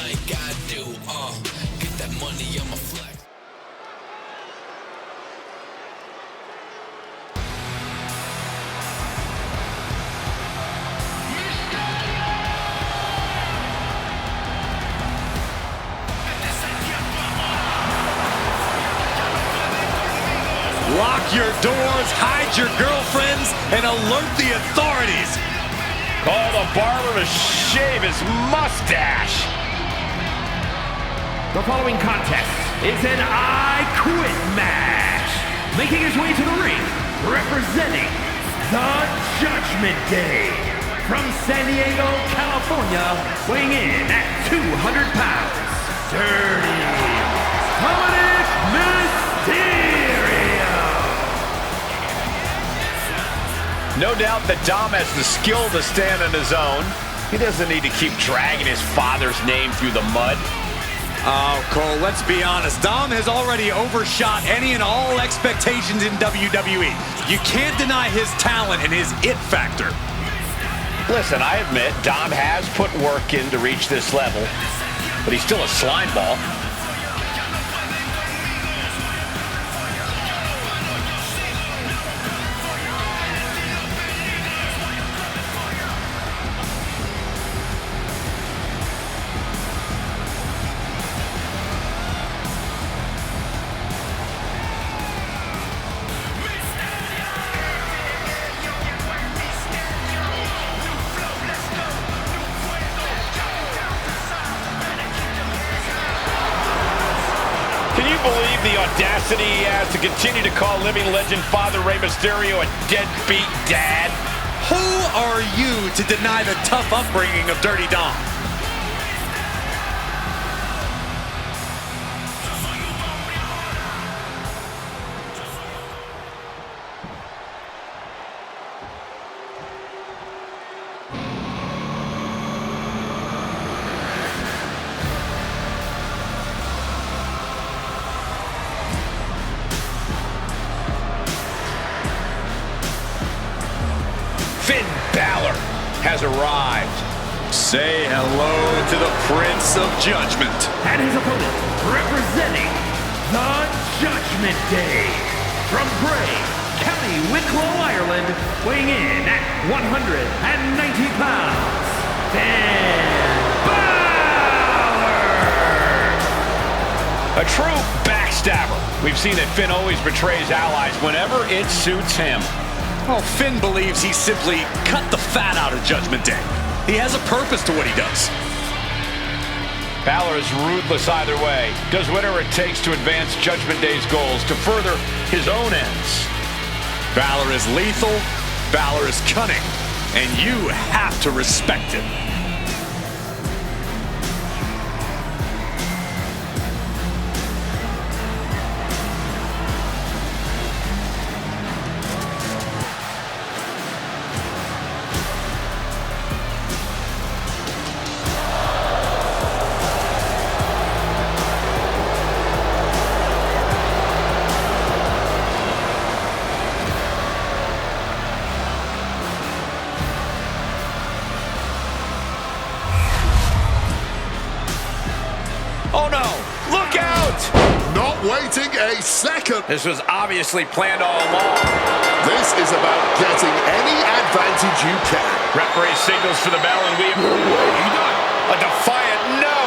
like I do. Get that money on my flex. Lock your doors, hide your girlfriends, and alert the authorities. Call the barber to shave his mustache. The following contest is an I Quit match. Making his way to the ring, representing the Judgment Day. From San Diego, California, weighing in at 200 pounds, Dirty Dominic Mysterio. No doubt that Dom has the skill to stand on his own. He doesn't need to keep dragging his father's name through the mud. Oh, Cole, let's be honest. Dom has already overshot any and all expectations in WWE. You can't deny his talent and his it factor. Listen, I admit, Dom has put work in to reach this level, but he's still a slime ball. Believe the audacity he has to continue to call living legend Father Rey Mysterio a deadbeat dad. Who are you to deny the tough upbringing of Dirty Dom? Finn Balor has arrived. Say hello to the Prince of Judgment. And his opponent, representing the Judgment Day. From Bray, County Wicklow, Ireland, weighing in at 190 pounds, Finn Balor! A true backstabber. We've seen that Finn always betrays allies whenever it suits him. Well, Finn believes he simply cut the fat out of Judgment Day. He has a purpose to what he does. Balor is ruthless either way. Does whatever it takes to advance Judgment Day's goals, to further his own ends. Balor is lethal, Balor is cunning, and you have to respect it. Oh no! Look out! Not waiting a second. This was obviously planned all along. This is about getting any advantage you can. Referee signals for the bell and we have a defiant no!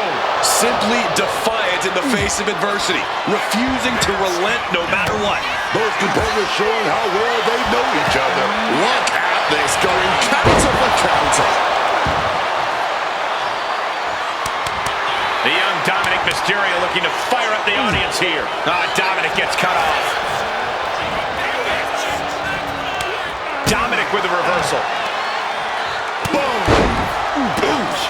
Simply defiant in the face of adversity, refusing to relent no matter what. Both competitors showing how well they know each other. Look at this, going counter for counter. The young Dominic Mysterio looking to fire up the audience here. Dominic gets cut off. Dominic with a reversal. Boom! Boosh!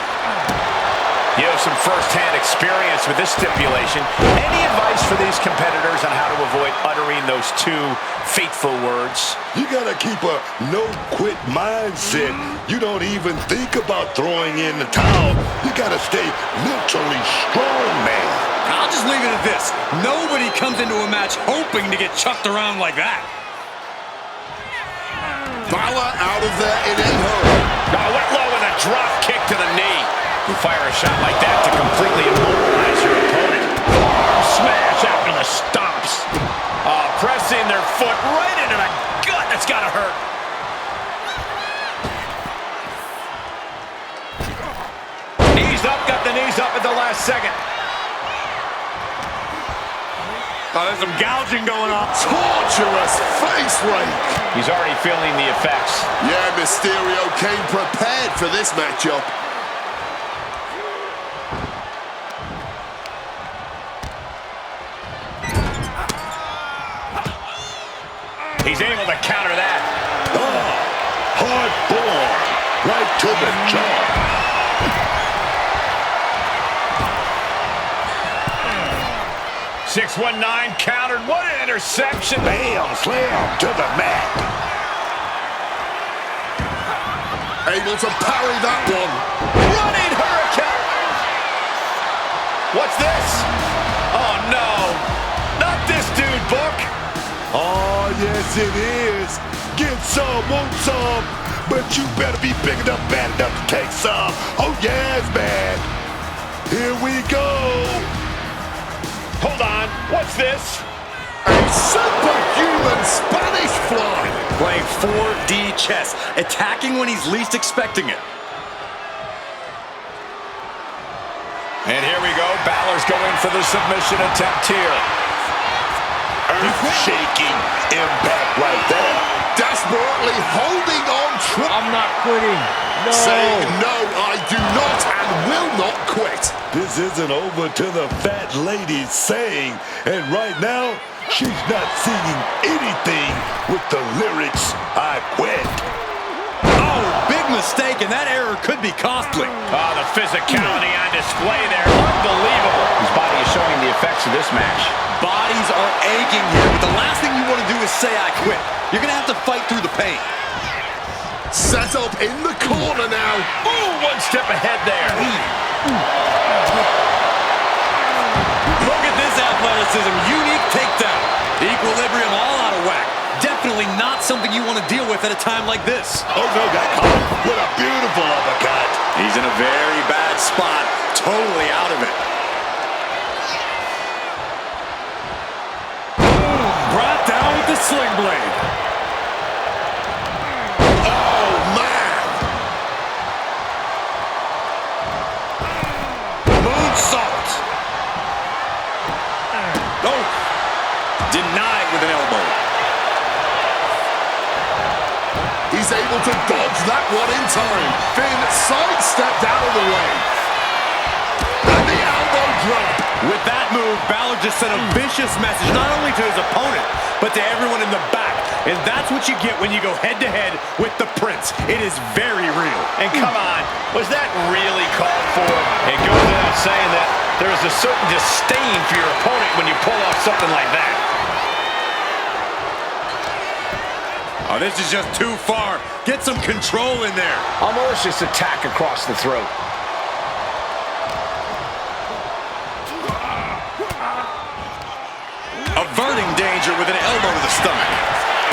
You have some first-hand experience with this stipulation. Any advice for these competitors on how to avoid uttering those two fateful words? You gotta keep a no-quit mindset. You don't even think about throwing in the towel. You gotta stay mentally strong, man. I'll just leave it at this. Nobody comes into a match hoping to get chucked around like that. Balor out of there, it ain't her. Went low with a drop kick to the knee. You fire a shot like that to completely immobilize your opponent. Arm smash after the stomps. Pressing their foot right into the gut. That's got to hurt. Knees up, got the knees up at the last second. Oh, there's some gouging going on. Torturous face rake. He's already feeling the effects. Yeah, Mysterio came prepared for this matchup. He's able to counter that. Hard ball. Right to the jaw. 619 countered. What an interception. Bam, slam to the mat. Able to parry that one. Running hurricane. What's this? Oh, no. Not this dude, Book. Oh, yes, it is. Get some, want some. But you better be big enough, bad enough to take some. Oh, yes, man. Here we go. Hold on. What's this? A superhuman Spanish fly. Playing 4D chess, attacking when he's least expecting it. And here we go. Balor's going for the submission attempt here. Earth-shaking impact right there. Desperately holding on. I'm not quitting. No. Saying no, I do not and will not quit. This isn't over till the fat lady's saying, and right now, she's not singing anything with the lyrics, I quit. Oh, big mistake, and that error could be costly. Oh, the physicality on display there. Unbelievable. His body is showing the effects of this match. Bodies are aching here, but the last thing you want to do is say, I quit. You're going to have to fight through the pain. Set up in the corner now. Ooh, one step ahead there. Look at this athleticism. Unique takedown. The equilibrium all out of whack. Definitely not something you want to deal with at a time like this. Oh no, got caught with a beautiful uppercut. He's in a very bad spot. Totally out of it. Brought down with the sling blade. Oh man. Moonsault. Oh, denied with an elbow. He's able to dodge that one in time. Finn sidestepped out of the way. And the elbow drop. With that move, Balor just sent a vicious message, not only to his opponent, but to everyone in the back. And that's what you get when you go head-to-head with the Prince. It is very real. And come on, was that really called for? It goes without saying that there is a certain disdain for your opponent when you pull off something like that. Oh, this is just too far. Get some control in there. A malicious attack across the throat. Averting danger with an elbow to the stomach.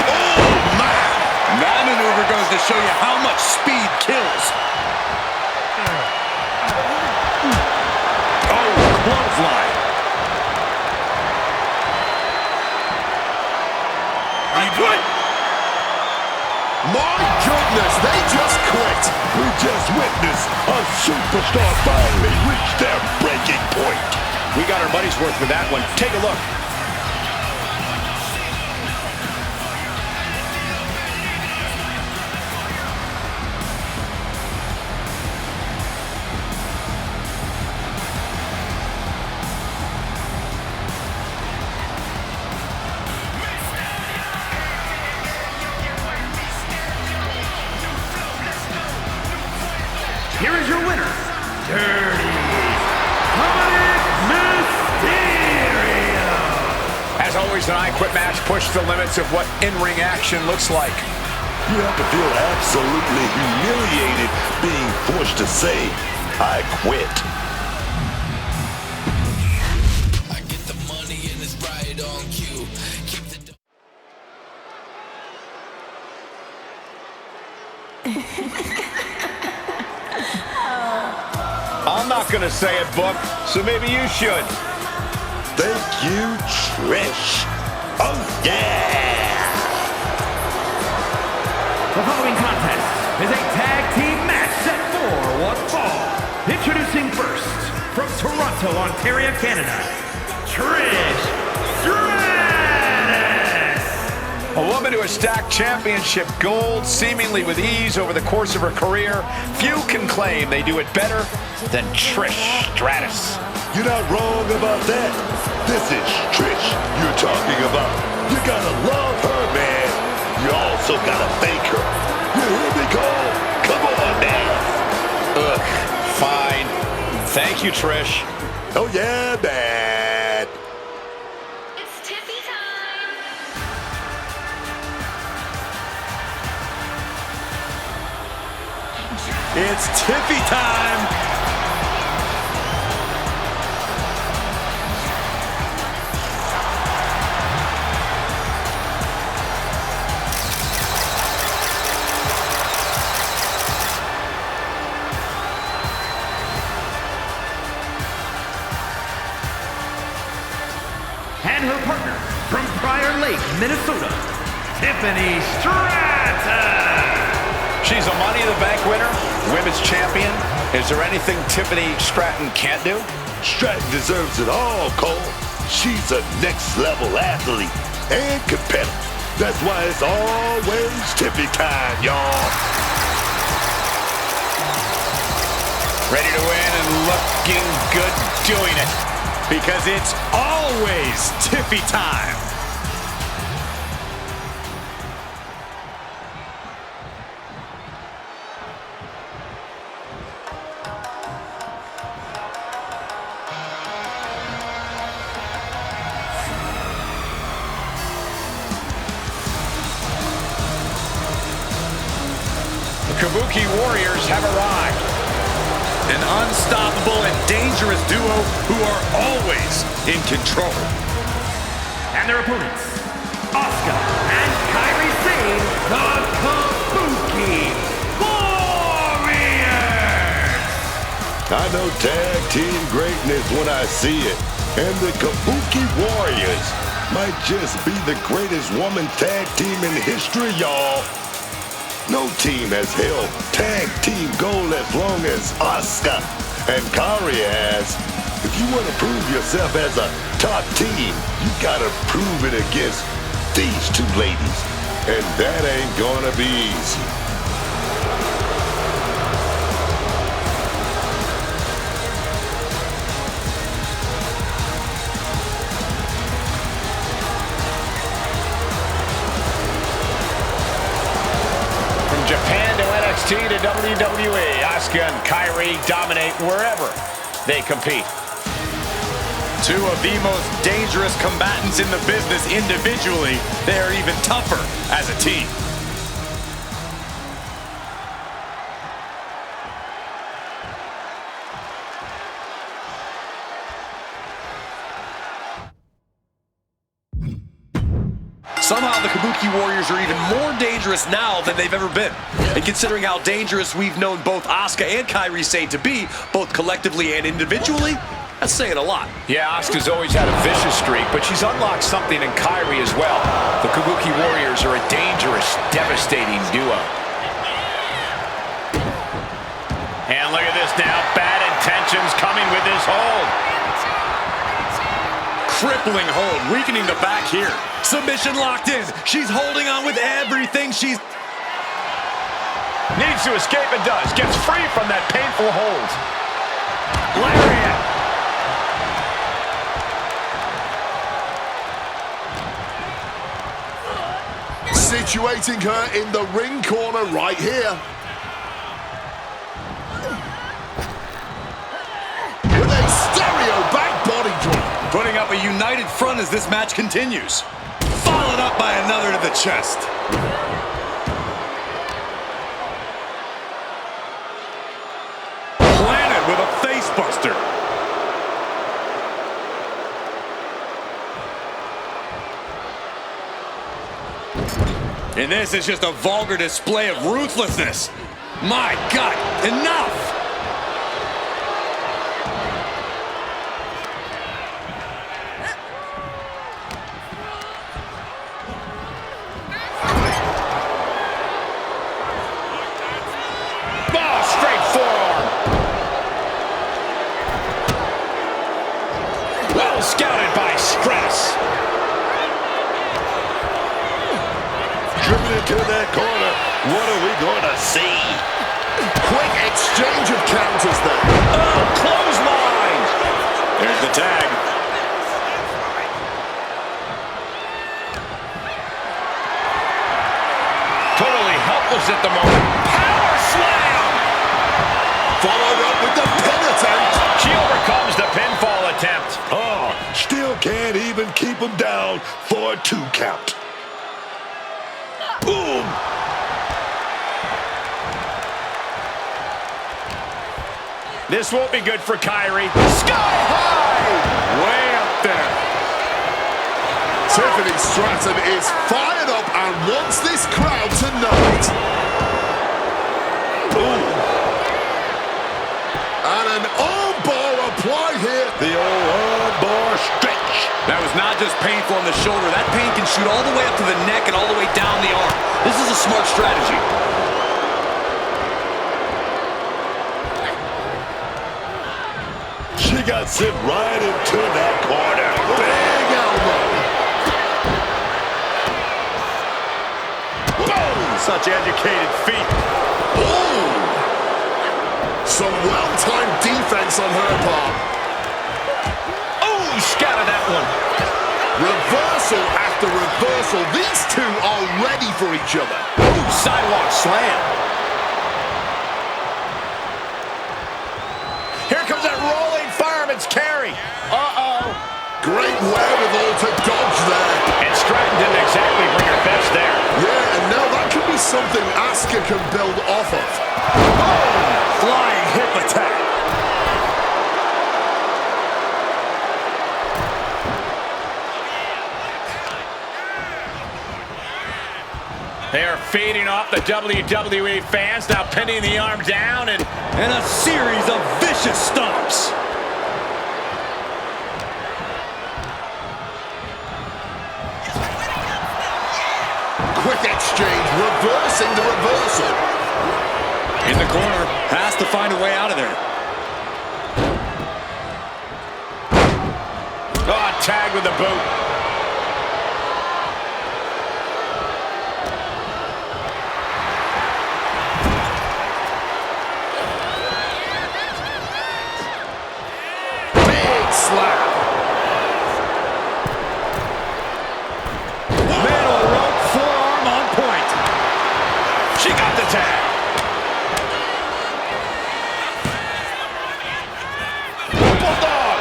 Oh man. That maneuver goes to show you how much speed kills. Oh, clothesline. My goodness, they just quit. We just witnessed a superstar finally reach their breaking point. We got our money's worth with that one. Take a look. Here is your winner, Dirty Mysterio. As always, an I Quit match pushed the limits of what in-ring action looks like. You have to feel absolutely humiliated being forced to say, I quit. I get the money and it's right on cue. Keep the not going to say it, Book, so maybe you should. Thank you, Trish. Oh, yeah! The following contest is a tag team match set for one fall. Introducing first, from Toronto, Ontario, Canada, Trish Stratus! A woman who has stacked championship gold seemingly with ease over the course of her career. Few can claim they do it better than Trish Stratus. You're not wrong about that. This is Trish you're talking about. You gotta love her, man. You also gotta thank her. You hear me, Cole? Come on, man. Ugh, fine. Thank you, Trish. Oh, yeah, man. It's Tiffy time. It's Tiffy time! And her partner, from Prior Lake, Minnesota, Tiffany Straton! She's a Money in the Bank winner, women's champion. Is there anything Tiffany Straton can't do? Stratton deserves it all, Cole. She's a next-level athlete and competitor. That's why it's always Tiffy time, y'all. Ready to win and looking good doing it. Because it's always Tiffy time! The Kabuki Warriors have arrived. An unstoppable and dangerous duo who are always in control. And their opponents, Asuka and Kairi Sane, the Kabuki Warriors! I know tag team greatness when I see it. And the Kabuki Warriors might just be the greatest woman tag team in history, y'all. No team has held tag team gold as long as Asuka and Kairi has. If you want to prove yourself as a top team, you gotta prove it against these two ladies. And that ain't gonna be easy. Japan to NXT to WWE. Asuka and Kairi dominate wherever they compete. Two of the most dangerous combatants in the business individually. They are even tougher as a team. Somehow the Kabuki Warriors are even more dangerous now than they've ever been. And considering how dangerous we've known both Asuka and Kairi Sane to be, both collectively and individually, that's saying a lot. Yeah, Asuka's always had a vicious streak, but she's unlocked something in Kairi as well. The Kabuki Warriors are a dangerous, devastating duo. And look at this now. Bad intentions coming with this hold. Crippling hold, weakening the back here. Submission locked in. She's holding on with everything she's... Needs to escape and does. Gets free from that painful hold. Lariat. Situating her in the ring corner right here. With a stereo back body drop. Putting up a united front as this match continues. Followed up by another to the chest. Planted with a face buster. And this is just a vulgar display of ruthlessness. My God, enough! Well scouted by Stratus. Driven into that corner. What are we going to see? Quick exchange of counters there. Oh, clothesline. There's the tag. Totally helpless at the moment. Power slam. Followed up with the pin attempt. She overcomes the pinfall attempt. Oh, still can't even keep him down for a 2 count. Boom! This won't be good for Kairi. Sky high! Way up there. Tiffany Straton is fired up and wants this crowd to know it. Ooh. And an armbar applied here. The old armbar stretch. That was not just painful on the shoulder. That pain can shoot all the way up to the neck and all the way down the arm. This is a smart strategy. She got sent right into that corner. Big elbow. Boom! Such educated feet. Ooh. Some well-timed defense on her part. Oh, scattered that one. Reversal after reversal. These two are ready for each other. Ooh, sidewalk slam. Here comes that rolling fireman's carry. Uh-oh. Great wherewithal to dodge there. And Stratton didn't exactly bring her best there. Yeah, and now that could be something Asuka can build off of. Boom! Flying hip attack. They are feeding off the WWE fans, now pinning the arm down and a series of vicious stomps. Quick exchange, reversing the reversal. In the corner, has to find a way out of there. oh, tag with the boot. Big slap. Middle rope forearm on point. She got the tag. Bulldog.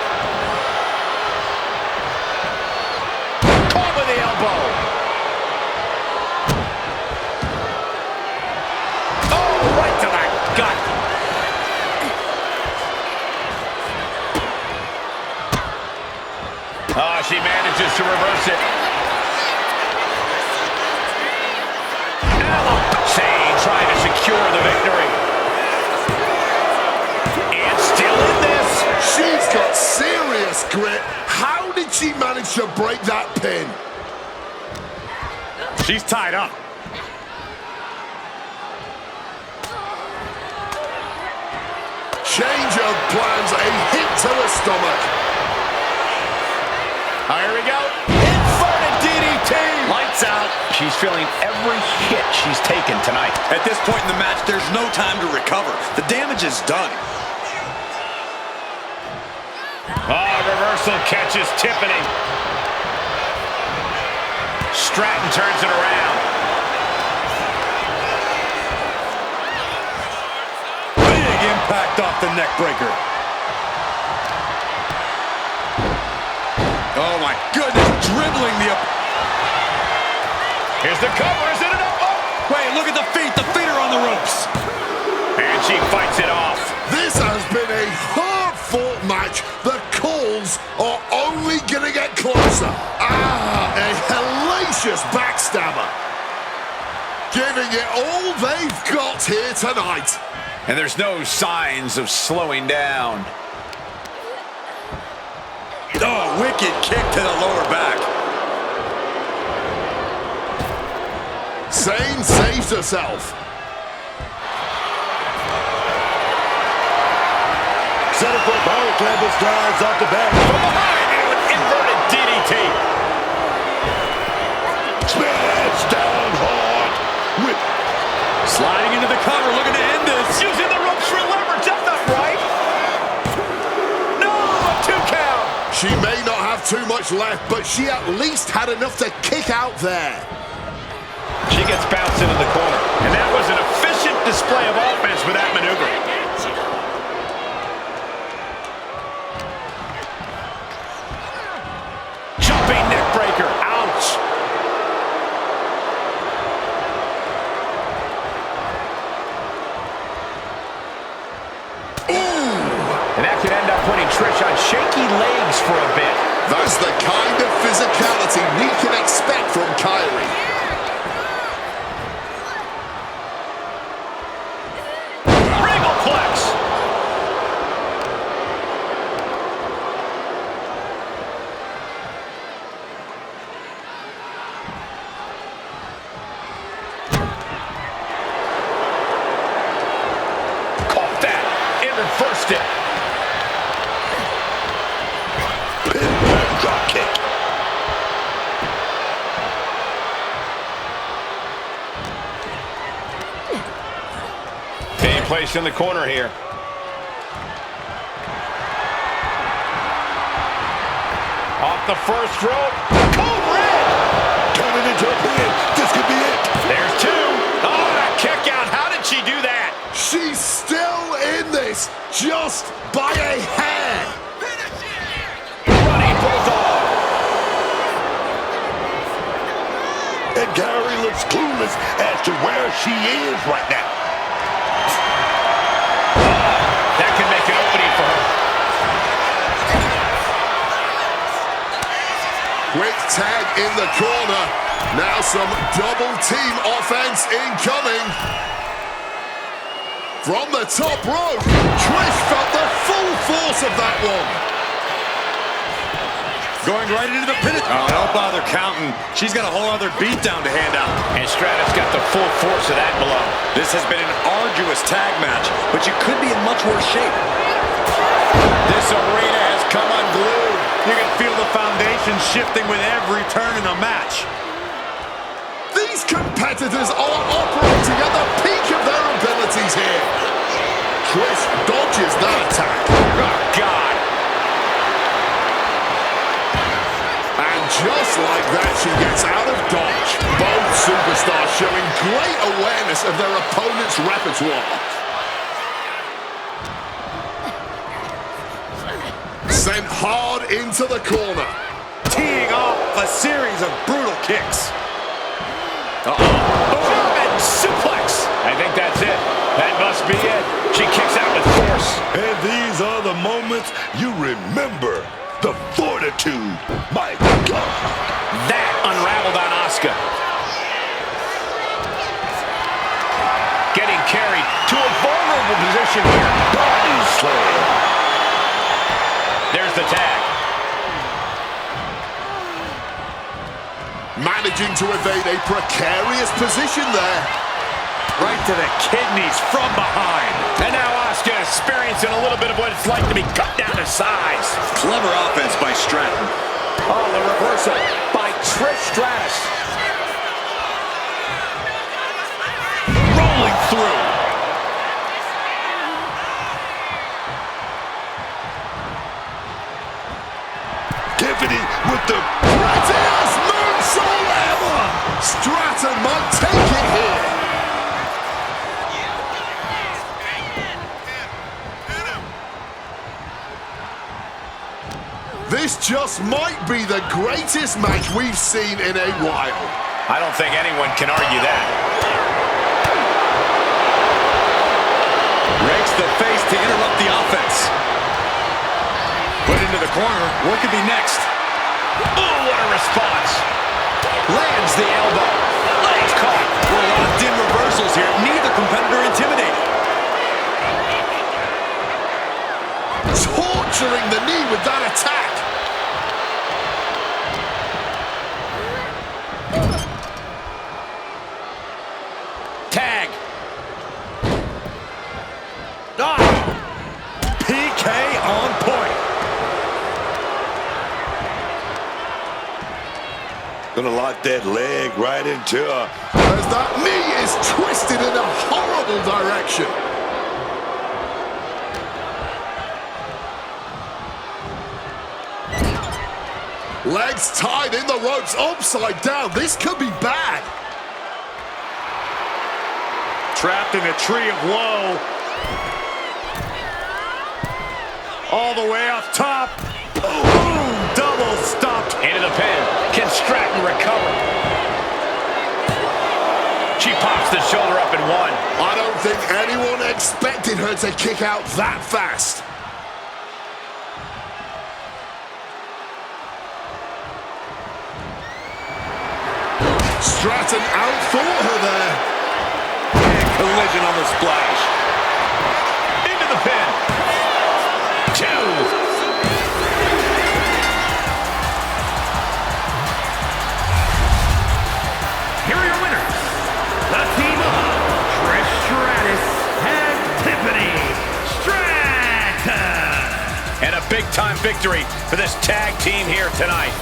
Caught with the elbow. Oh, right to the gut. Oh, she manages to reverse it. Sane trying to secure the victory. And still in this. She's got serious grit. How did she manage to break that pin? She's tied up. Change of plans, a hit to the stomach. Here we go. Inverted DDT. Lights out. She's feeling every hit she's taken tonight. At this point in the match, there's no time to recover. The damage is done. Reversal catches Tiffany. Stratton turns it around. Big impact off the neck breaker. Oh my goodness, dribbling the... Here's the cover, is it enough? Oh! Wait, look at the feet are on the ropes. And she fights it off. This has been a hard-fought match. The calls are only gonna get closer. A hellacious backstabber. Giving it all they've got here tonight. And there's no signs of slowing down. Oh, wicked kick to the lower back. Sane saves herself. Center foot power canvas drives off the back. From behind, and with She may not have too much left, but she at least had enough to kick out there. She gets bounced into the corner. And that was an efficient display of offense with that maneuver. Jumping neck breaker. Ouch. And that could end up putting Trish on shaky legs for a bit. That's the kind of physicality we can expect from Kairi. Regalplex. Caught that and reversed it. Drop kick. Being placed in the corner here. Off the first rope. Code red. Turning into a pin. This could be it. There's two. Oh, that kick out. How did she do that? She's still in this, just by a hair. Running bulldog. And Kairi looks clueless as to where she is right now. That could make an opening for her. Quick tag in the corner. Now some double team offense incoming. From the top rope, Trish felt the full force of that one. Going right into the pin. Oh, don't bother counting. She's got a whole other beatdown to hand out. And Stratus got the full force of that blow. This has been an arduous tag match, but you could be in much worse shape. This arena has come unglued. You can feel the foundation shifting with every turn in the match. These competitors are operating at the peak of their abilities here. Trish dodges that attack. Oh, God. And just like that, she gets out of dodge. Both superstars showing great awareness of their opponent's repertoire. Sent hard into the corner. Teeing off a series of brutal kicks. German suplex. I think that's it. That must be it. She kicks out with force. And these are the moments you remember. The fortitude. My God. That unraveled on Asuka. Getting carried to a vulnerable position here. Body slam. There's the tag. Managing to evade a precarious position there. Right to the kidneys from behind. And now Asuka experiencing a little bit of what it's like to be cut down to size. Clever offense by Stratton. Oh, the reversal by Trish Stratus. Rolling through. Tiffany with the Prettiest moonsault ever! Stratton might take it here. This just might be the greatest match we've seen in a while. I don't think anyone can argue that. Rakes the face to interrupt the offense. Put into the corner. What could be next? Oh, what a response. Lands the elbow. Legs caught. We're locked in reversals here. Neither competitor intimidated. Torturing the knee with that attack. Tag. Ah! PK on point. Gonna lock that leg right into her. As that knee is twisted in a horrible direction. Legs tied in the ropes, upside down. This could be bad. Trapped in a tree of woe. All the way up top. Boom! Double stopped. Into the pin. Can Straton recover? She pops the shoulder up and one. I don't think anyone expected her to kick out that fast. Straton outthought her there. And collision on the splash. Into the pin. 2. Here are your winners, the team of Trish Stratus and Tiffany Straton. And a big-time victory for this tag team here tonight.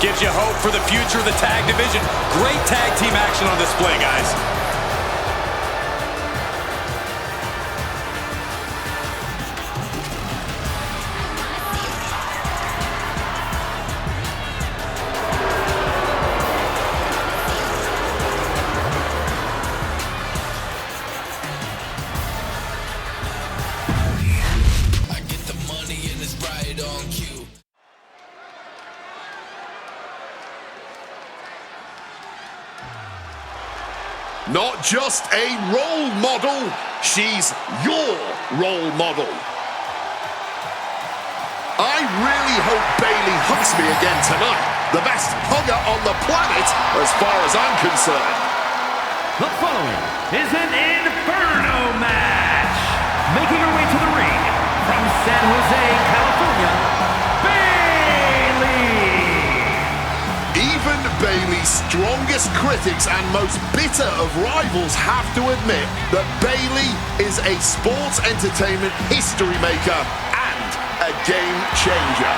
Gives you hope for the future of the tag division. Great tag team action on display, guys. I get the money and it's right on cue. Not just a role model, she's your role model. I really hope Bayley hugs me again tonight. The best hugger on the planet, as far as I'm concerned. The following is an Inferno match. Making her way to the ring from San Jose, California, Bayley. Even Bayley's strongest critics and most bitter of rivals have to admit that Bayley is a sports entertainment history maker and a game changer.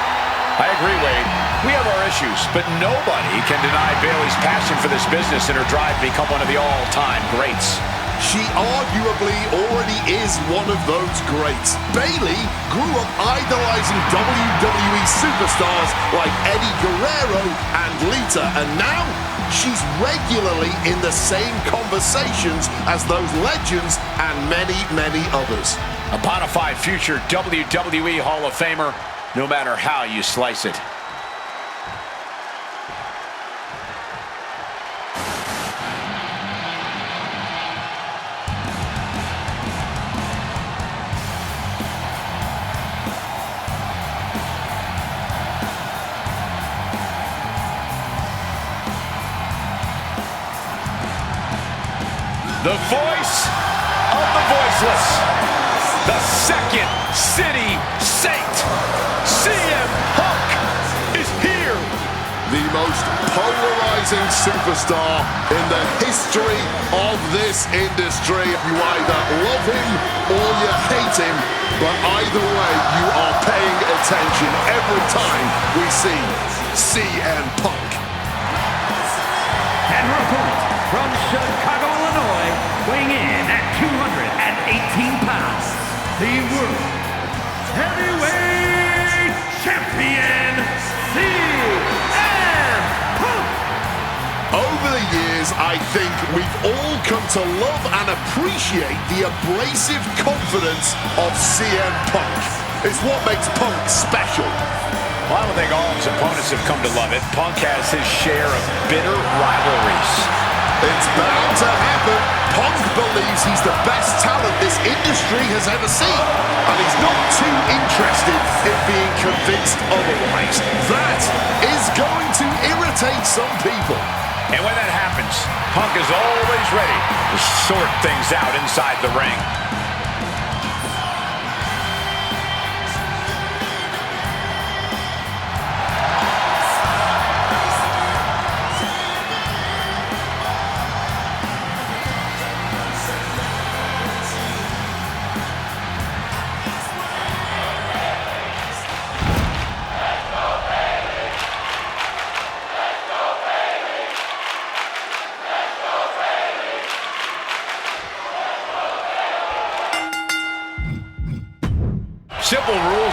I agree, Wade. We have our issues, but nobody can deny Bayley's passion for this business and her drive to become one of the all-time greats. She arguably already is one of those greats. Bayley grew up idolizing WWE superstars like Eddie Guerrero and Lita, and now she's regularly in the same conversations as those legends and many, many others. A bona fide future WWE Hall of Famer, no matter how you slice it. The voice of the voiceless, the second city saint, CM Punk is here. The most polarizing superstar in the history of this industry. You either love him or you hate him, but either way, you are paying attention every time we see CM Punk. And her opponent from Chicago, Illinois, weighing in at 218 pounds, the World Heavyweight Champion, CM Punk. Over the years, I think we've all come to love and appreciate the abrasive confidence of CM Punk. It's what makes Punk special. Well, I don't think all his opponents have come to love it. Punk has his share of bitter rivalries. It's bound to happen. Punk believes he's the best talent this industry has ever seen, and he's not too interested in being convinced otherwise. That is going to irritate some people. And when that happens, Punk is always ready to sort things out inside the ring.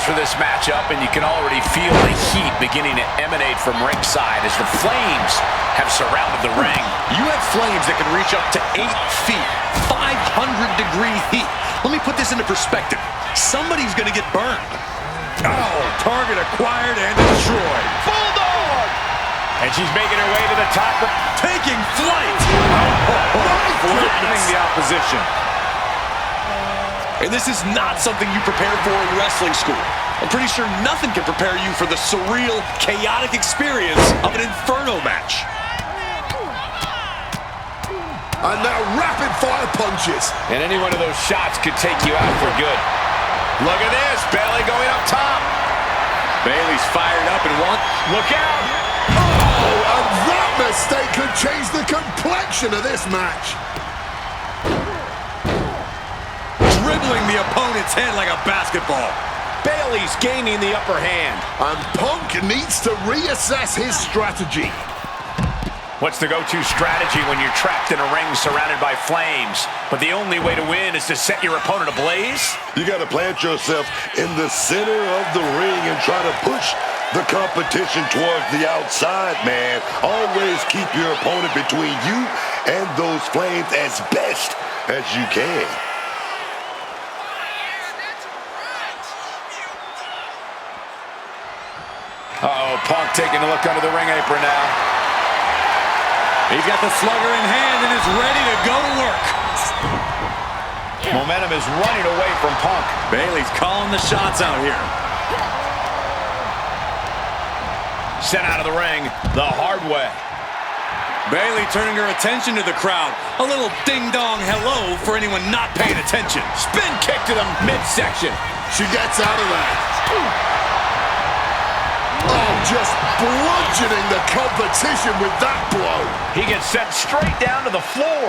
for this matchup, and you can already feel the heat beginning to emanate from ringside as the flames have surrounded the ring. You have flames that can reach up to 8 feet, 500-degree heat. Let me put this into perspective. Somebody's going to get burned. Oh, target acquired and destroyed. Bulldog! And she's making her way to the top. Taking flight. Flattening the opposition. And this is not something you prepare for in wrestling school. I'm pretty sure nothing can prepare you for the surreal, chaotic experience of an Inferno match. And now rapid-fire punches. And any one of those shots could take you out for good. Look at this, Bayley going up top. Bayley's fired up and Look out! Oh, and that mistake could change the complexion of this match. dribbling the opponent's head like a basketball. Bayley's gaining the upper hand. And Punk needs to reassess his strategy. What's the go-to strategy when you're trapped in a ring surrounded by flames, but the only way to win is to set your opponent ablaze? You got to plant yourself in the center of the ring and try to push the competition towards the outside, man. Always keep your opponent between you and those flames as best as you can. Uh-oh, Punk taking a look under the ring apron now. He's got the slugger in hand and is ready to go to work. Momentum is running away from Punk. Bayley's calling the shots out here. Sent out of the ring the hard way. Bayley turning her attention to the crowd. A little ding-dong hello for anyone not paying attention. Spin kick to the midsection. She gets out of there. Oh, just bludgeoning the competition with that blow. He gets sent straight down to the floor.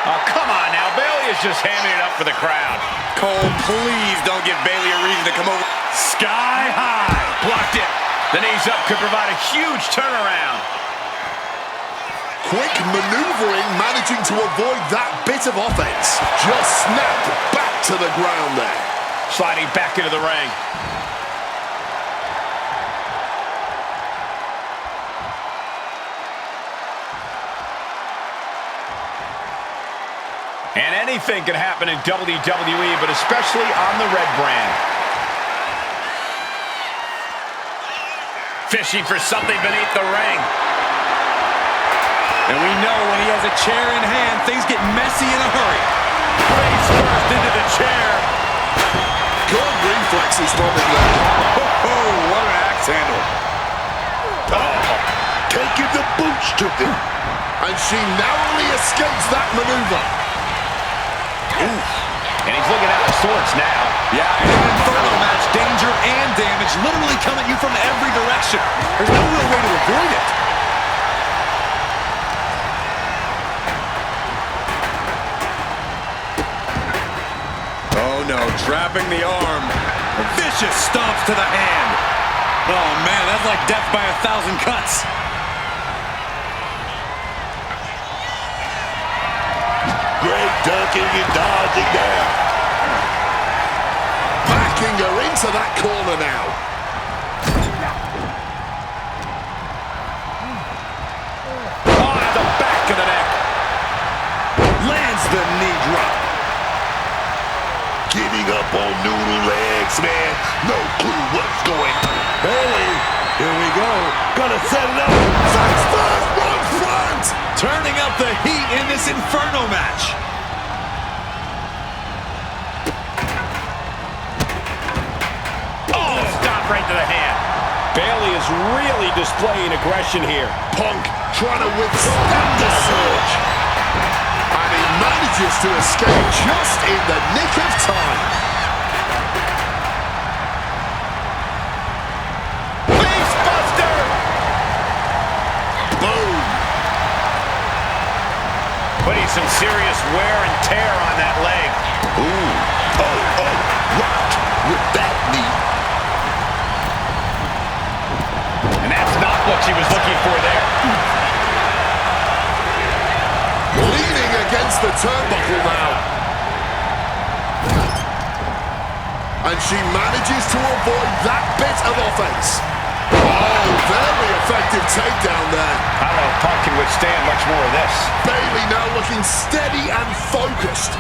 Oh, come on now. Bayley is just hamming it up for the crowd. Cole, please don't give Bayley a reason to come over. Sky high. Blocked it. The knees up could provide a huge turnaround. Quick maneuvering, managing to avoid that bit of offense. Just snapped back to the ground there. Sliding back into the ring. And anything can happen in WWE, but especially on the red brand. Fishing for something beneath the ring. And we know when he has a chair in hand, things get messy in a hurry. Face first into the chair. Good reflexes from him there. Oh, what an axe handle. Oh, taking the boots to them. And she narrowly escapes that maneuver. And he's looking out of sorts now. Yeah, in an Inferno match, danger and damage literally come at you from every direction. There's no real way to avoid it. Oh no, trapping the arm. Vicious stomps to the hand. Oh man, that's like death by 1,000 cuts. Great ducking and dodging there. Backing her into that corner now. Oh, at the back of the neck. Lands the knee drop. Getting up on noodle legs, man. No clue what's going on. Bayley, here we go. Gonna set it up. Face first, one front. Turning up the heat in this Inferno match. Oh, stop right to the hand. Bayley is really displaying aggression here. Punk trying to withstand the surge. And he manages to escape just in the nick of time. Face buster. Boom. Putting some serious wear and tear on that leg. Ooh, oh, rocked with that knee. And that's not what she was looking for there. Leaning against the turnbuckle now. And she manages to avoid that bit of offense. Oh, very effective takedown there. I don't know if Punk can withstand much more of this. Bayley now looking steady and focused.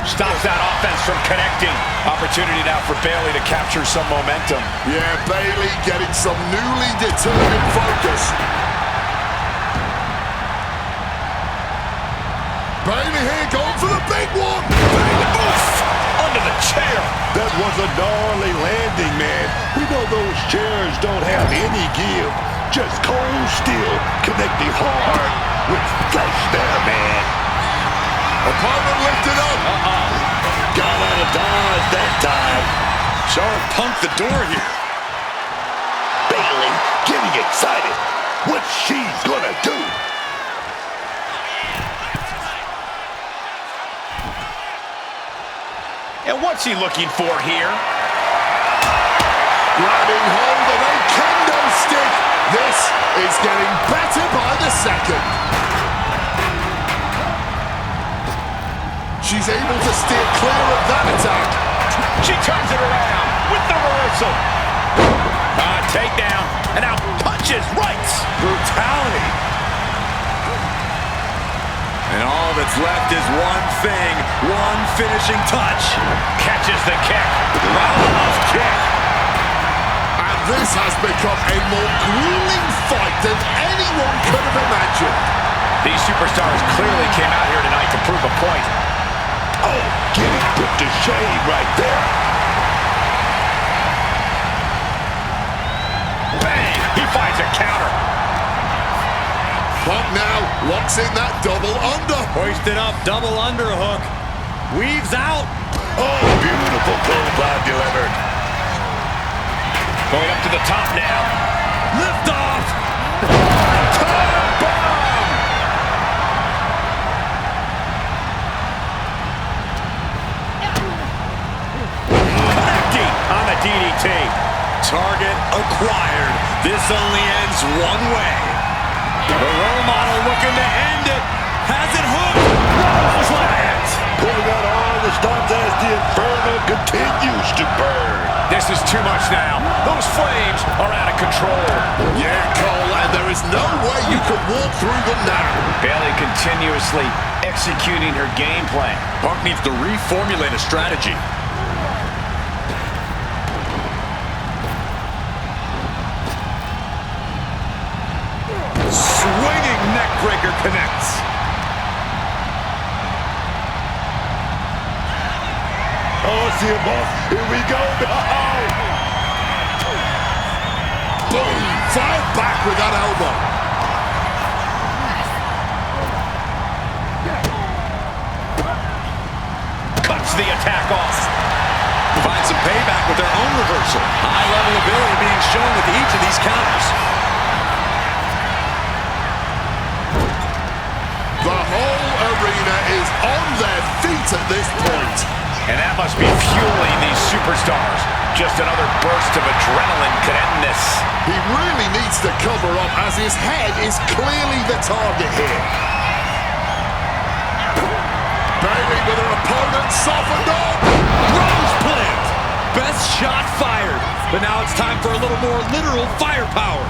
Stops that offense from connecting. Opportunity now for Bayley to capture some momentum. Yeah, Bayley getting some newly determined focus. Bayley here going for the big one. Bayley, oof, under the chair. That was a gnarly landing, man. We know those chairs don't have any give. Just cold steel connecting hard with flesh there, man. Opponent lifted up. Got out of dodge that time. Showing Punk the door here. Bayley getting excited. What she's gonna do. And what's he looking for here? Grabbing hold of a kendo stick. This is getting better by the second. She's able to steer clear of that attack. She turns it around with the reversal. Takedown, and now punches rights. Brutality. And all that's left is one thing, one finishing touch. Catches the kick. Roundhouse kick. And this has become a more grueling fight than anyone could have imagined. These superstars clearly came out here tonight to prove a point. Oh, getting put to shame right there. Bang! He finds a counter. Punk now locks in that double under. Hoisted up, double underhook. Weaves out. Oh, beautiful clothesline delivered. Going up to the top now. Lift off. On the DDT. Target acquired. This only ends one way. The role model looking to end it. Has it hooked. Rose lands. Pulling out all the stops as the inferno continues to burn. This is too much now. Those flames are out of control. Yeah, Cole, and there is no way you can walk through them now. Bayley continuously executing her game plan. Punk needs to reformulate a strategy. Swinging neckbreaker connects. Oh, see him off. Here we go. Uh-oh. Boom! Fired back with that elbow. Cuts the attack off. Find some payback with their own reversal. High level ability being shown with each of these counters. The whole arena is on their feet at this point. And that must be fueling these superstars. Just another burst of adrenaline could end this. He really needs to cover up as his head is clearly the target here. Bayley with her opponent softened up. Rose plant. Best shot fired. But now it's time for a little more literal firepower.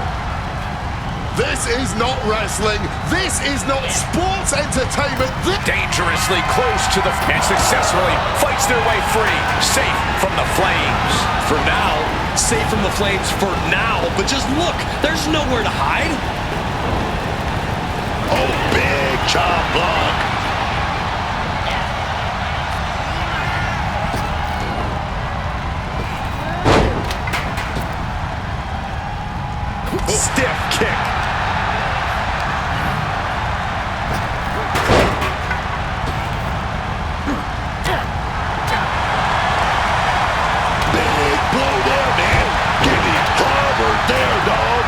This is not wrestling. This is not sports entertainment. Dangerously close to the... and successfully fights their way free. Safe from the flames. For now, safe from the flames for now. But just look, there's nowhere to hide. Oh, big chop block. Stiff kick. Big blow there, man. Getting clobbered there, dog.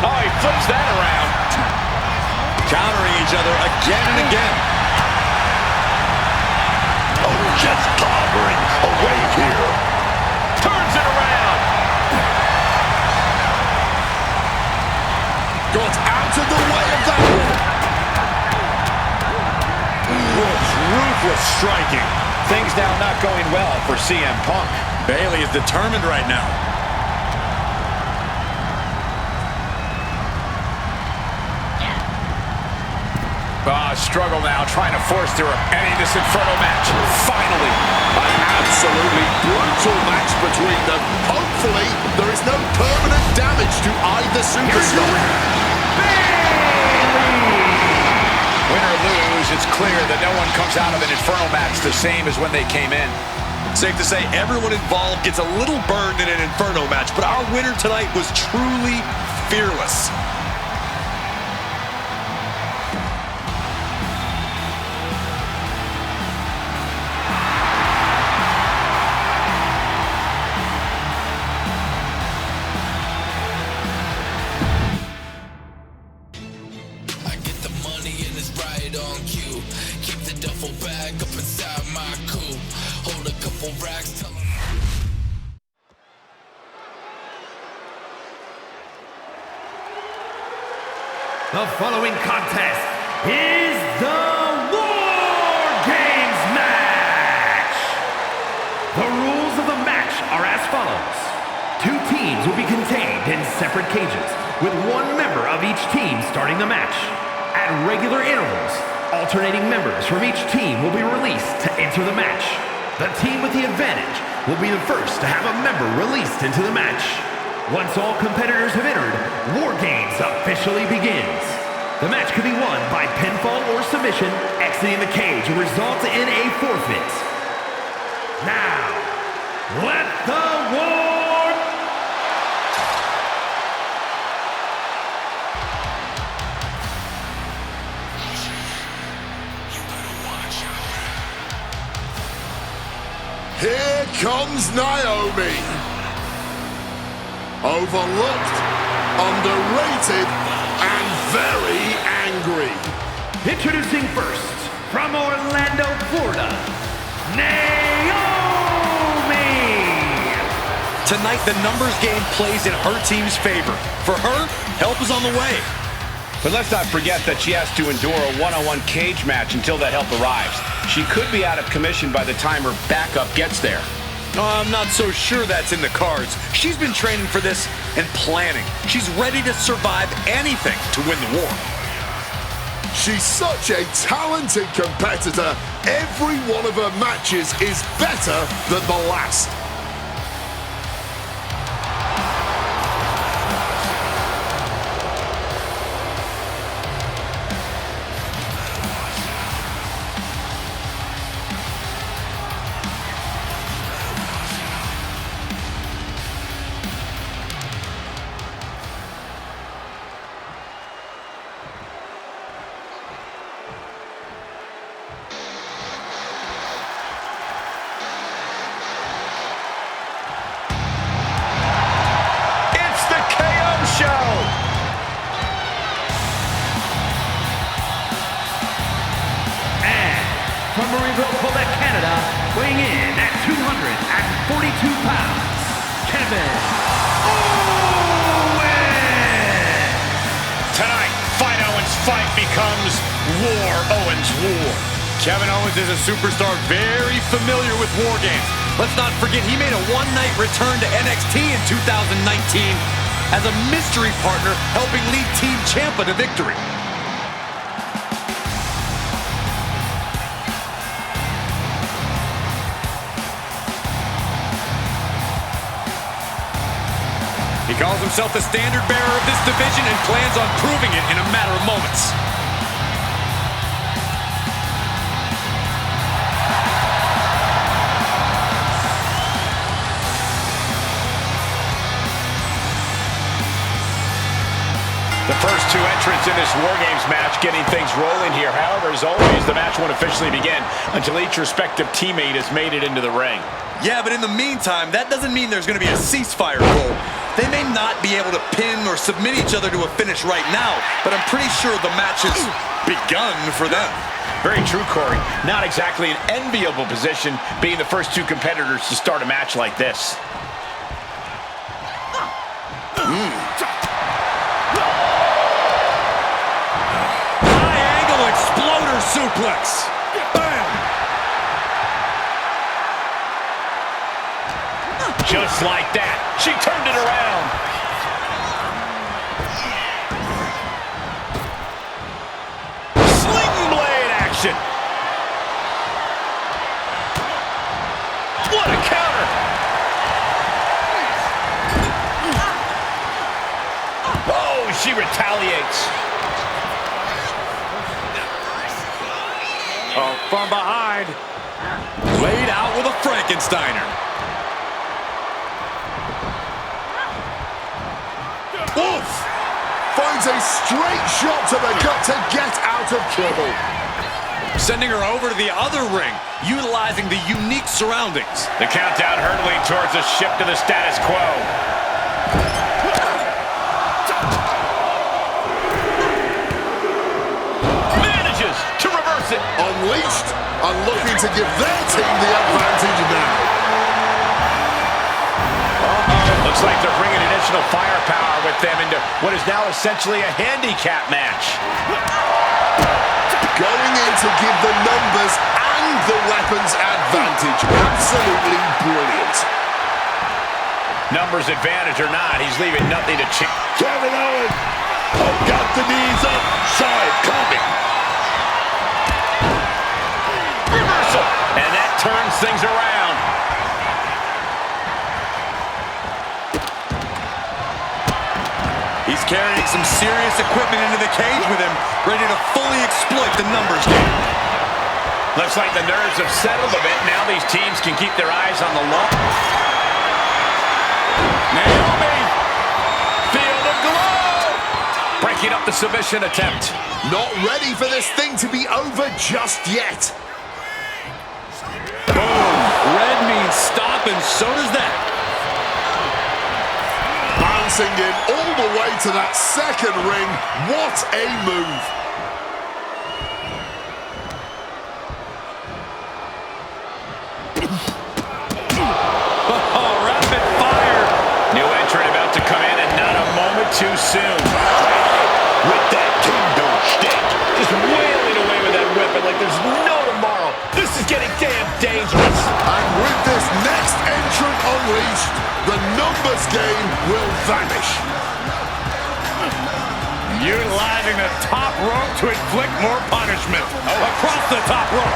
Oh, he flips that around. Countering each other again and again. Oh, just clobbering away here. Turns it around. entered the way of that one. Ruthless striking. Things now not going well for CM Punk. Bayley is determined right now. Struggle now, trying to force through ending this Inferno match. Finally. An absolutely brutal match between them. Hopefully, there is no permanent damage to either superstar. Win or lose, it's clear that no one comes out of an Inferno match the same as when they came in. Safe to say everyone involved gets a little burned in an Inferno match, but our winner tonight was truly fearless. The following contest is the War Games match. The rules of the match are as follows. 2 teams will be contained in separate cages, with 1 member of each team starting the match. At regular intervals, alternating members from each team will be released to enter the match. The team with the advantage will be the first to have a member released into the match. Once all competitors have entered, War Games officially begins. The match could be won by pinfall or submission. Exiting the cage will result in a forfeit. Now, let the war... Here comes Naomi. Overlooked, underrated, and very angry. Introducing first, from Orlando, Florida, Naomi! Tonight, the numbers game plays in her team's favor. For her, help is on the way. But let's not forget that she has to endure a one-on-one cage match until that help arrives. She could be out of commission by the time her backup gets there. I'm not so sure that's in the cards. She's been training for this and planning. She's ready to survive anything to win the war. She's such a talented competitor. Every one of her matches is better than the last. Quebec, Canada, weighing in at 242 pounds, Kevin Owens! Tonight, Fight Owens' fight becomes War Owens' War. Kevin Owens is a superstar very familiar with War Games. Let's not forget he made a one-night return to NXT in 2019 as a mystery partner helping lead Team Ciampa to victory. He calls himself the standard bearer of this division and plans on proving it in a matter of moments. The first 2 entrants in this War Games match getting things rolling here. However, as always, the match won't officially begin until each respective teammate has made it into the ring. Yeah, but in the meantime, that doesn't mean there's going to be a ceasefire goal. They may not be able to pin or submit each other to a finish right now, but I'm pretty sure the match has begun for them. Very true, Corey. Not exactly an enviable position being the first 2 competitors to start a match like this. suplex. Bam! Just like that, she turned it around. Sling blade action. What a counter. Oh, she retaliates. Oh, from behind. Laid out with a Frankensteiner. Wolf finds a straight shot to the gut to get out of trouble. Sending her over to the other ring, utilizing the unique surroundings. The countdown hurtling towards a shift to the status quo. Manages to reverse it. Unleashed and looking to give their team the advantage now. Looks like they're bringing additional firepower with them into what is now essentially a handicap match. Going in to give the numbers and the weapons advantage. Absolutely brilliant. Numbers advantage or not, he's leaving nothing to chance. Kevin Owens. Oh, got the knees up. Saw it coming. Reversal. And that turns things around. He's carrying some serious equipment into the cage with him, ready to fully exploit the numbers game. Looks like the nerves have settled a bit. Now these teams can keep their eyes on the long. Naomi! Feel the glow! Breaking up the submission attempt. Not ready for this thing to be over just yet. Boom! Red means stop, and so does that. Bouncing in all the way to that second ring. What a move. Oh, rapid fire. New entrant about to come in and not a moment too soon. With that kingdom stick. Just wailing away with that weapon like there's no tomorrow. This is getting damn dangerous. And with this next entrant unleashed, the numbers game will vanish. Utilizing the top rope to inflict more punishment. Across the top rope.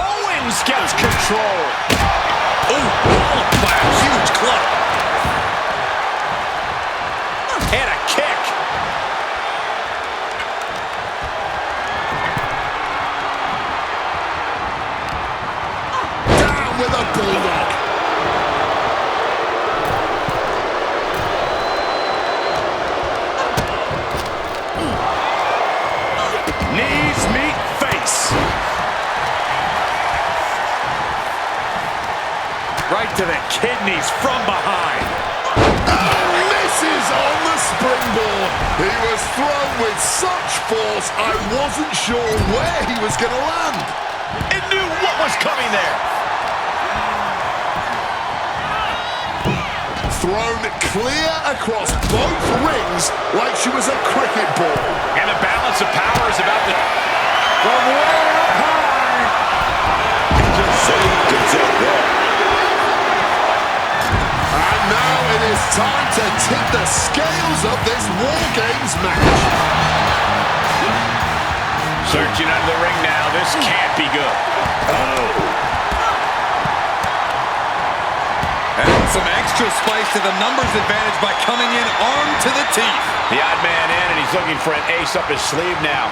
Owens gets control. Ooh, walloped by a huge club. And a kick. Down with a bulldog. Knees meet face. Right to the kidneys from behind. Misses on the springboard. He was thrown with such force, I wasn't sure where he was going to land. And knew what was coming there. Thrown clear across both rings like she was a cricket ball. And the balance of power is about to... From way up high. He just said he could take that. And now it is time to tip the scales of this War Games match. Searching under the ring now. This can't be good. And some extra spice to the numbers advantage by coming in armed to the teeth. The odd man in, and he's looking for an ace up his sleeve now.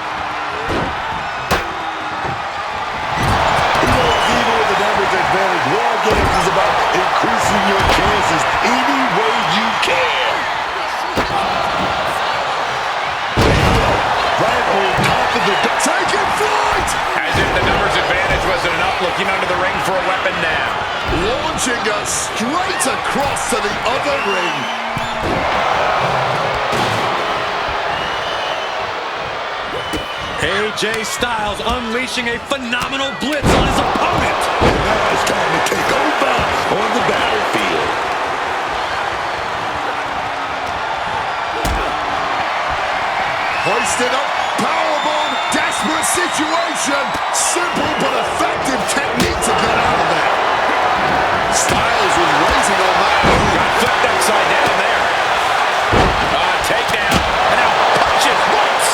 Even with the numbers advantage, War Games is about increasing your chances any way you can. Right on top of the... Taking flight! As if the numbers advantage wasn't enough, looking under the ring for a weapon now. Launching us straight across to the other ring. AJ Styles unleashing a phenomenal blitz on his opponent. And now it's time to take over on the battlefield. Hoisted up, powerbomb, desperate situation. Simple but effective technique to get out of there. Styles was waiting on that move. Got flipped upside down there. Takedown, and now punches once.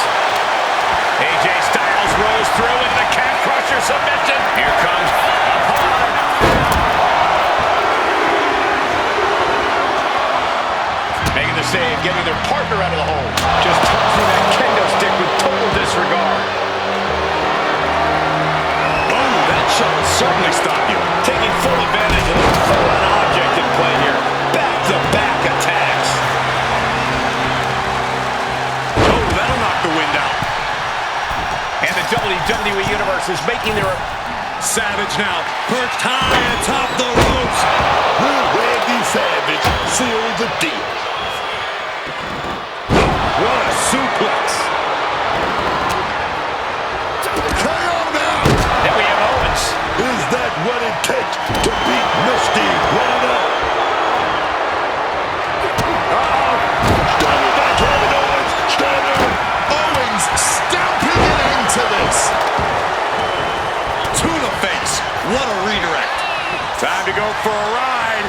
AJ Styles rolls through into the cat crusher submission. Here comes up high. Making the save, getting their partner out of the hole. Just tossing that kendo stick with total disregard. Oh, that shot will certainly stop you. Taking full advantage of the fallen object in play here. Back-to-back attacks. Oh, that'll knock the wind out. And the WWE Universe is making their... Savage now, perched high atop the ropes. Will Randy Savage seal the deal? What a suplex. KO now. Then we have Owens. Is that what it takes to beat Misty Rana? Started by Kevin Owens. Started. Owens stamping it into this. To the face. What a redirect. Time to go for a ride.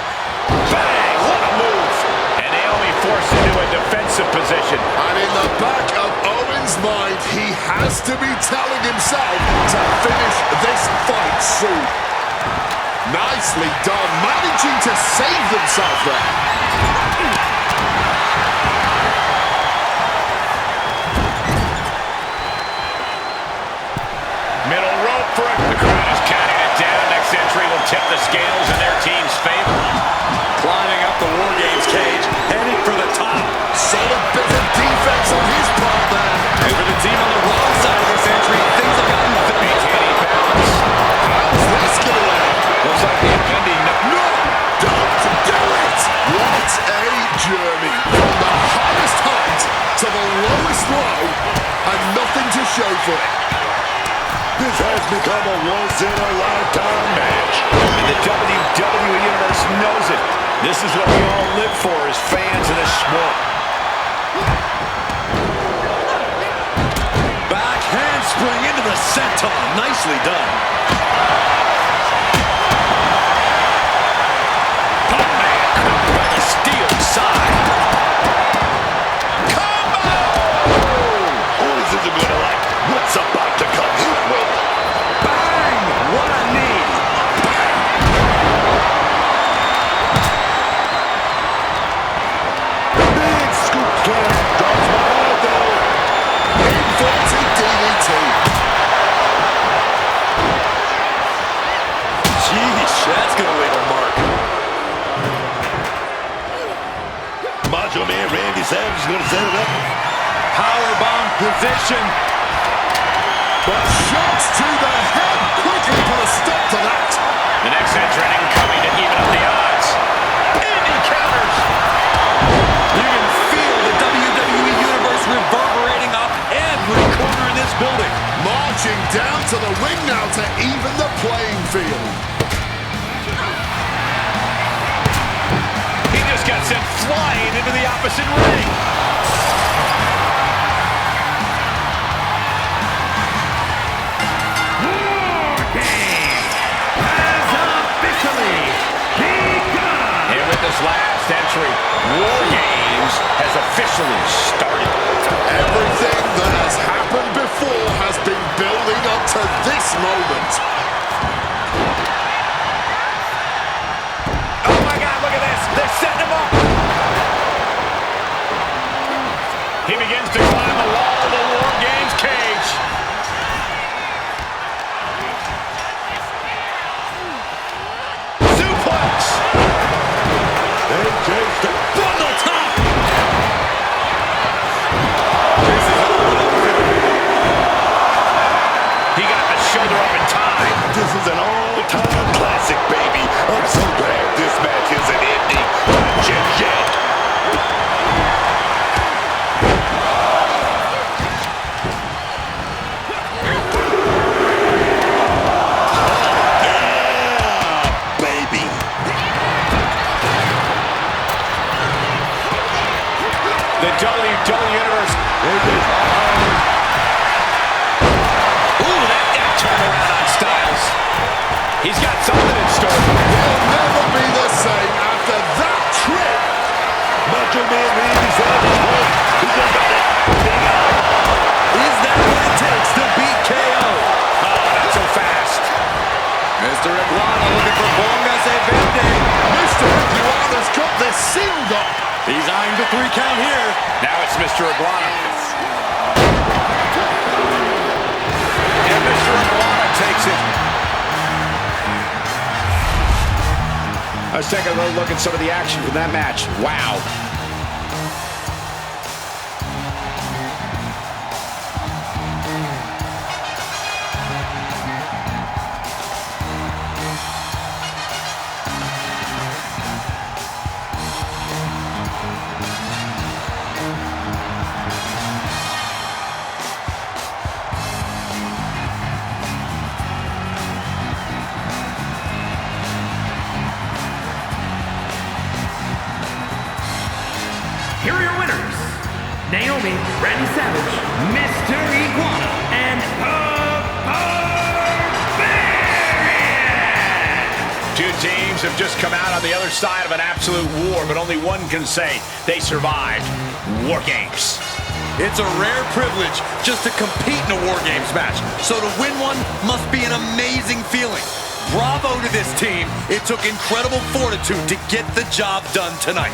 Bang! What a move. And Naomi forced into a defensive position. And in the back of Owens' mind, he has to be telling himself to finish this fight soon. Nicely done, managing to save themselves there. Middle rope for it. The crowd is counting it down. Next entry will tip the scales in their team's favor. Climbing up the War Games cage, heading for the top. Solid bit of defense on his part there. And for the team on the wrong side of this entry, things have gotten Maintaining balance. How's this gonna end? Looks like the impending... No! Don't do it! What a journey. From the highest height to the lowest low, and nothing to show for it. This has become a once-in-a-lifetime match. And the WWE Universe knows it. This is what we all live for as fans of this sport. back handspring into the senton. Nicely done. Oh, man, caught by the steel side. Combo! Oh, this isn't gonna like what's about to come his way. Bang! What a knee! Big scoop slam. Drops my elbow. Inverted DDT. Jeez, that's gonna leave a mark. Macho Man Randy Savage is gonna set it up. Powerbomb position. But shots to the head quickly put a stop to that. The next entrant incoming to even up the odds. And he counters. You can feel the WWE Universe reverberating up every corner in this building. Marching down to the ring now to even the playing field. He just got sent flying into the opposite ring. And with this last entry, War Games has officially started. Everything that has happened before has been building up to this moment. Oh my God, look at this. They're setting him up. He begins to climb the wall of the War Games cage. Suplex. AJ Styles. From the top. He got the shoulder up in time. This is an all-time classic, baby. I'm so glad this match isn't ending just yet. He's got something in store. He'll never be the same after that trip. Macho Man Randy Savage won. He just got it. Is that what it takes to beat KO? Oh, not so fast. Mr. Iguana looking for Póngase Verde. Mr. Iguana's got this sealed up. He's eyeing the 3 count here. Now it's Mr. Iguana. And Mr. Iguana takes it. Let's take a little look at some of the action from that match. Wow. Here are your winners, Naomi, Randy Savage, Mr. Iguana, and Barbarian! Two teams have just come out on the other side of an absolute war, but only one can say they survived War Games. It's a rare privilege just to compete in a War Games match. So to win one must be an amazing feeling. Bravo to this team. It took incredible fortitude to get the job done tonight.